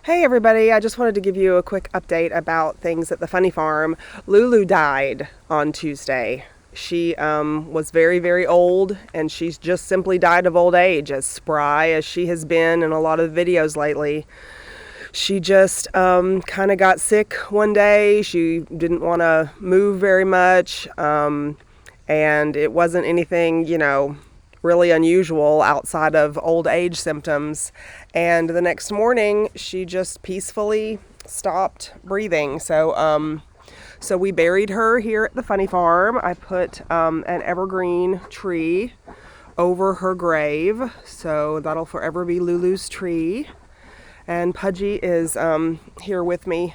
Hey everybody, I just wanted to give you a quick update about things at the funny farm. Lulu died on Tuesday. She was very, very old, and she's just simply died of old age, as spry as she has been in a lot of videos lately. She just kind of got sick one day. She didn't want to move very much, and it wasn't anything, really unusual outside of old age symptoms. And the next morning, she just peacefully stopped breathing. So we buried her here at the funny farm. I put an evergreen tree over her grave, so that'll forever be Lulu's tree. And Pudgy is here with me,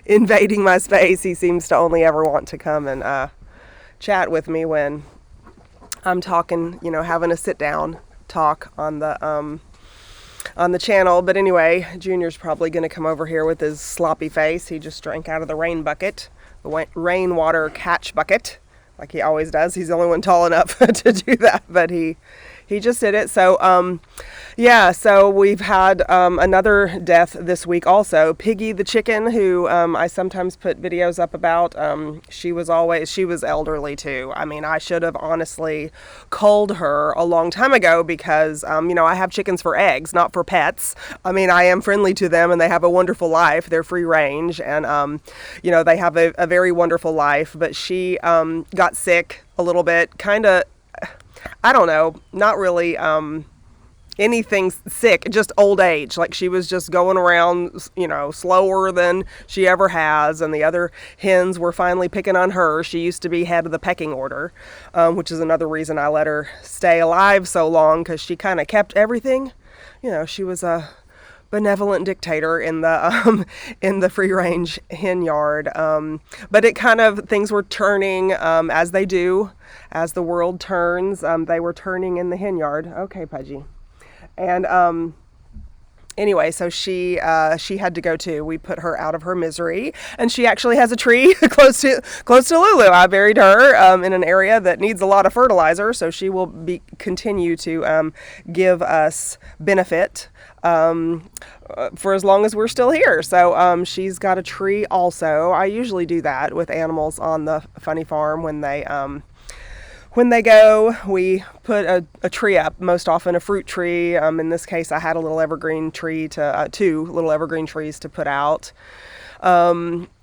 invading my space. He seems to only ever want to come and chat with me when I'm talking, having a sit down talk on the channel. But anyway, Junior's probably going to come over here with his sloppy face. He just drank out of the rain bucket, the rainwater catch bucket, like he always does. He's the only one tall enough to do that, but he just did it. So so we've had another death this week also. Piggy the chicken, who I sometimes put videos up about. She was elderly too. I mean, I should have honestly culled her a long time ago because, I have chickens for eggs, not for pets. I mean, I am friendly to them and they have a wonderful life. They're free range and, they have a very wonderful life. But she got sick a little bit, kind of, I don't know, not really anything sick, just old age. Like she was just going around, slower than she ever has. And the other hens were finally picking on her. She used to be head of the pecking order, which is another reason I let her stay alive so long, because she kind of kept everything. She was a benevolent dictator in the free range hen yard. But it kind of, things were turning as they do, as the world turns. They were turning in the hen yard. Okay, Pudgy. And anyway, so she had to go too. We put her out of her misery, and she actually has a tree close to Lulu. I buried her in an area that needs a lot of fertilizer, so she will continue to give us benefit for as long as we're still here. So she's got a tree also. I usually do that with animals on the funny farm when they go. We put a tree up, most often a fruit tree. In this case, I had a little evergreen tree two little evergreen trees to put out.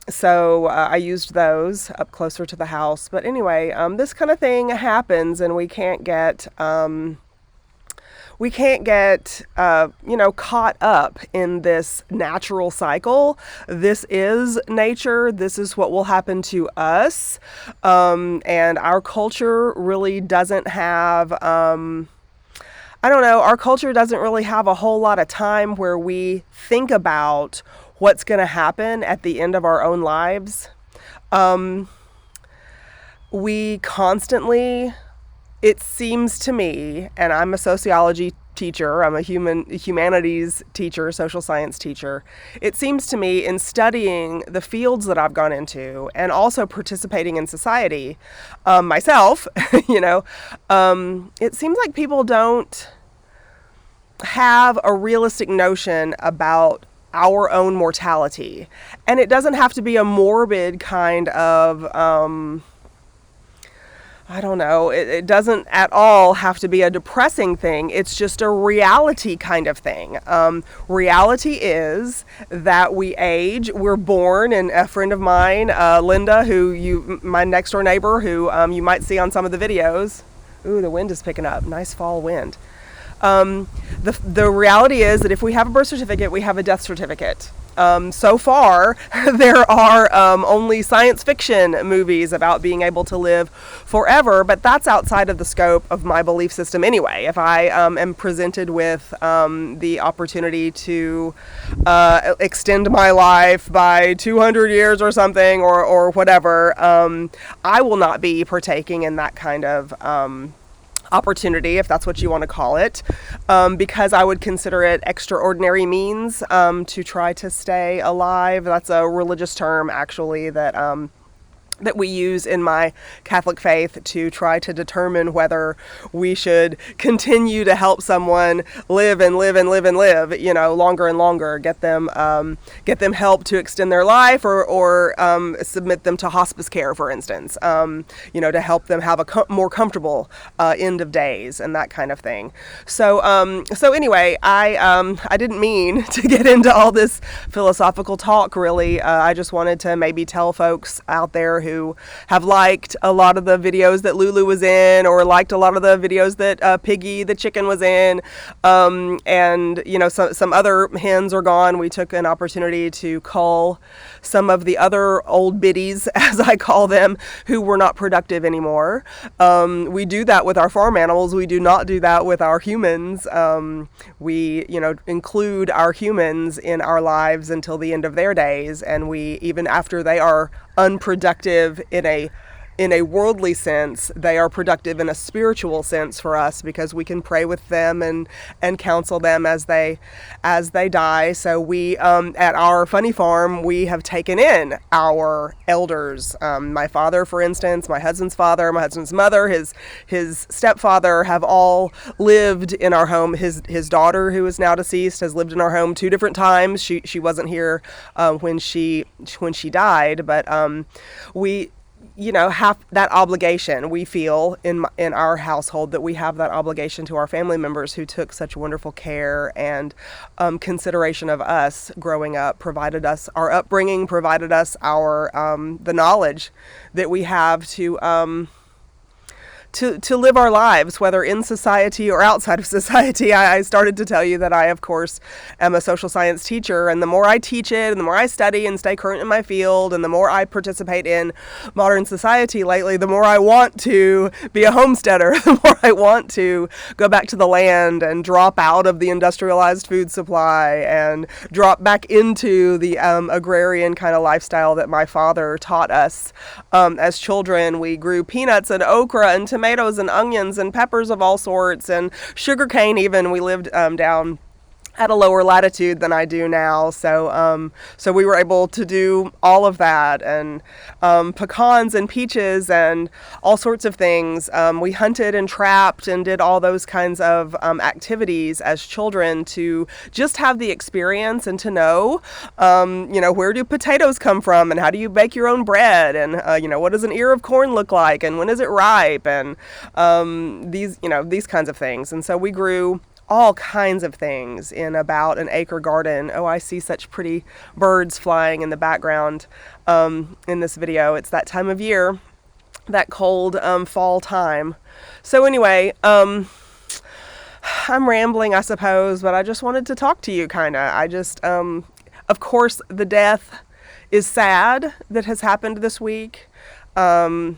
So I used those up closer to the house. But anyway, this kind of thing happens, and we can't get caught up in this natural cycle. This is nature. This is what will happen to us. And our culture really doesn't have, our culture doesn't really have a whole lot of time where we think about what's going to happen at the end of our own lives. We constantly, it seems to me, and I'm a sociology teacher, I'm a humanities teacher, social science teacher. It seems to me, in studying the fields that I've gone into and also participating in society myself, it seems like people don't have a realistic notion about our own mortality. And it doesn't have to be a morbid kind of it doesn't at all have to be a depressing thing. It's just a reality kind of thing. Reality is that we age, we're born, and a friend of mine, Linda, my next door neighbor, who you might see on some of the videos. Ooh, the wind is picking up. Nice fall wind. The reality is that if we have a birth certificate, we have a death certificate. So far, there are only science fiction movies about being able to live forever, but that's outside of the scope of my belief system anyway. If I am presented with the opportunity to extend my life by 200 years or something, or whatever, I will not be partaking in that kind of opportunity, if that's what you want to call it, because I would consider it extraordinary means to try to stay alive. That's a religious term, actually, that that we use in my Catholic faith to try to determine whether we should continue to help someone live and live and live and live, longer and longer, get them help to extend their life, or submit them to hospice care, for instance, to help them have a more comfortable end of days and that kind of thing. So anyway, I didn't mean to get into all this philosophical talk, really. I just wanted to maybe tell folks out there who have liked a lot of the videos that Lulu was in, or liked a lot of the videos that Piggy the chicken was in, and some other hens are gone. We took an opportunity to cull some of the other old biddies, as I call them, who were not productive anymore. We do that with our farm animals. We do not do that with our humans. We include our humans in our lives until the end of their days, and we, even after they are unproductive in a worldly sense, they are productive in a spiritual sense for us, because we can pray with them and counsel them as they die. So we, at our funny farm, we have taken in our elders. My father, for instance, my husband's father, my husband's mother, his stepfather, have all lived in our home. His daughter, who is now deceased, has lived in our home 2 different times. She wasn't here when she died, but we have that obligation. We feel in our household that we have that obligation to our family members who took such wonderful care and consideration of us growing up, provided us our upbringing, provided us our the knowledge that we have to live our lives, whether in society or outside of society. I started to tell you that I, of course, am a social science teacher, and the more I teach it, and the more I study and stay current in my field, and the more I participate in modern society lately, the more I want to be a homesteader, the more I want to go back to the land and drop out of the industrialized food supply and drop back into the agrarian kind of lifestyle that my father taught us. As children, we grew peanuts and okra and tomatoes and onions and peppers of all sorts and sugar cane even. We lived down at a lower latitude than I do now, so we were able to do all of that, and pecans and peaches and all sorts of things. We hunted and trapped and did all those kinds of activities as children to just have the experience and to know, where do potatoes come from, and how do you bake your own bread, and what does an ear of corn look like, and when is it ripe, and these kinds of things. And so we grew all kinds of things in about an acre garden. Oh, I see such pretty birds flying in the background in this video. It's that time of year, that cold fall time. So anyway, I'm rambling, I suppose, but I just wanted to talk to you kind of. Of course, the death is sad that has happened this week. The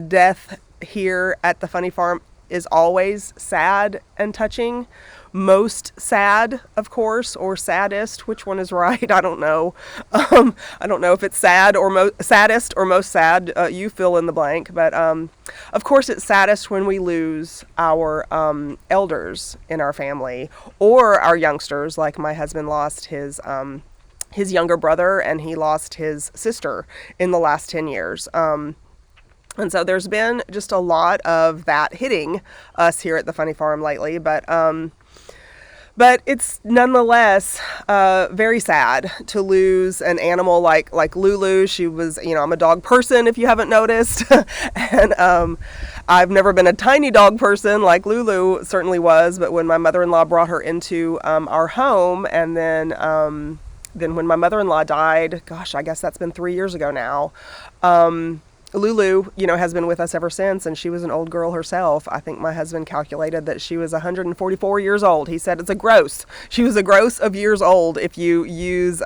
death here at the Funny Farm is always sad and touching. Most sad, of course, or saddest. Which one is right? I don't know. I don't know if it's sad or saddest or most sad. You fill in the blank. But of course, it's saddest when we lose our elders in our family, or our youngsters. Like my husband lost his younger brother, and he lost his sister in the last 10 years. And so there's been just a lot of that hitting us here at the Funny Farm lately, but it's nonetheless very sad to lose an animal like Lulu. She was, I'm a dog person, if you haven't noticed, and I've never been a tiny dog person like Lulu certainly was. But when my mother-in-law brought her into our home, and then when my mother-in-law died, gosh, I guess that's been 3 years ago now. Lulu, has been with us ever since, and she was an old girl herself. I think my husband calculated that she was 144 years old. He said it's a gross. She was a gross of years old if you use,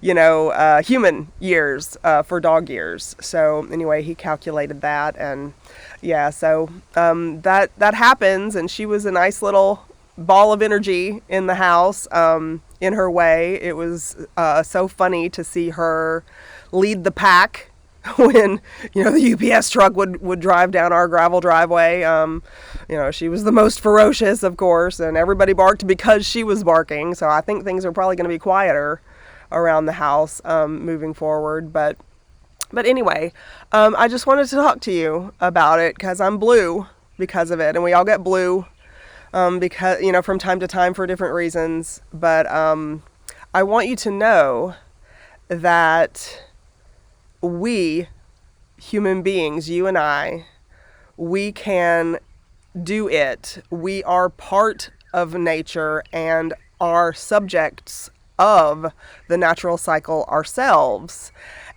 human years for dog years. So anyway, he calculated that, and yeah, so that happens, and she was a nice little ball of energy in the house in her way. It was so funny to see her lead the pack when, the UPS truck would drive down our gravel driveway. She was the most ferocious, of course, and everybody barked because she was barking. So I think things are probably going to be quieter around the house moving forward. But But anyway, I just wanted to talk to you about it because I'm blue because of it. And we all get blue because, from time to time for different reasons. But I want you to know that we, human beings, you and I, we can do it. We are part of nature and are subjects of the natural cycle ourselves.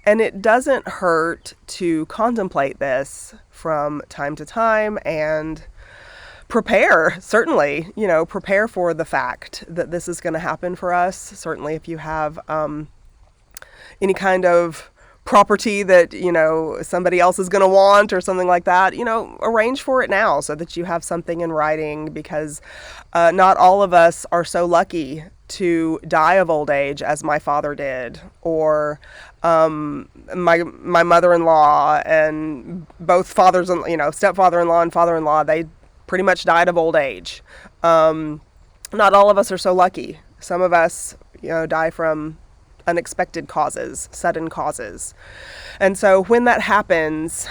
And it doesn't hurt to contemplate this from time to time and prepare, certainly, prepare for the fact that this is going to happen for us. Certainly, if you have any kind of property that, somebody else is going to want or something like that, arrange for it now so that you have something in writing, because not all of us are so lucky to die of old age as my father did, or my mother-in-law, and both fathers and stepfather-in-law and father-in-law, they pretty much died of old age. Not all of us are so lucky. Some of us die from unexpected causes, sudden causes. And so when that happens,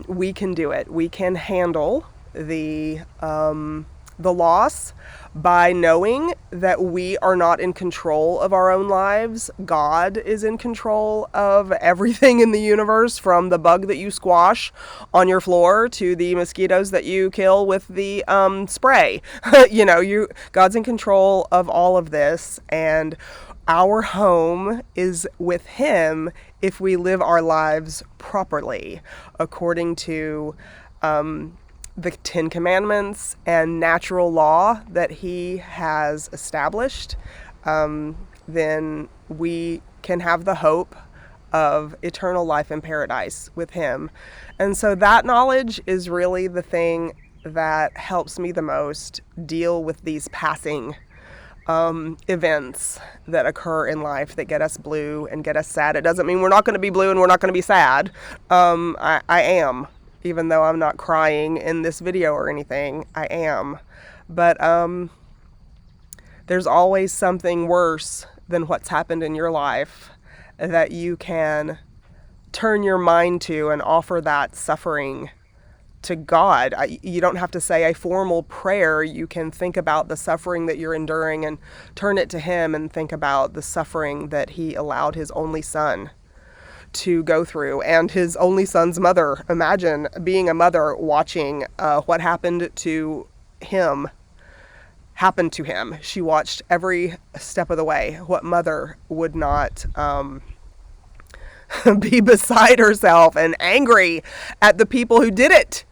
we can do it. We can handle the loss by knowing that we are not in control of our own lives. God is in control of everything in the universe, from the bug that you squash on your floor to the mosquitoes that you kill with the spray. God's in control of all of this, and our home is with Him if we live our lives properly, according to the Ten Commandments and natural law that He has established. Then we can have the hope of eternal life in paradise with Him. And so that knowledge is really the thing that helps me the most deal with these passing events that occur in life that get us blue and get us sad. It doesn't mean we're not going to be blue and we're not going to be sad. I am, even though I'm not crying in this video or anything. I am. But there's always something worse than what's happened in your life that you can turn your mind to and offer that suffering to God. You don't have to say a formal prayer. You can think about the suffering that you're enduring and turn it to Him, and think about the suffering that He allowed His only Son to go through, and His only Son's mother. Imagine being a mother watching what happened to Him happen to Him. She watched every step of the way. What mother would not be beside herself and angry at the people who did it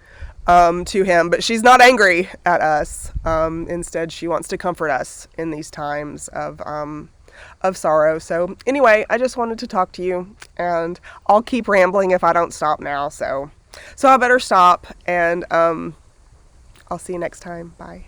to Him? But she's not angry at us. Instead, she wants to comfort us in these times of sorrow. So anyway, I just wanted to talk to you, and I'll keep rambling if I don't stop now. So I better stop, and I'll see you next time. Bye.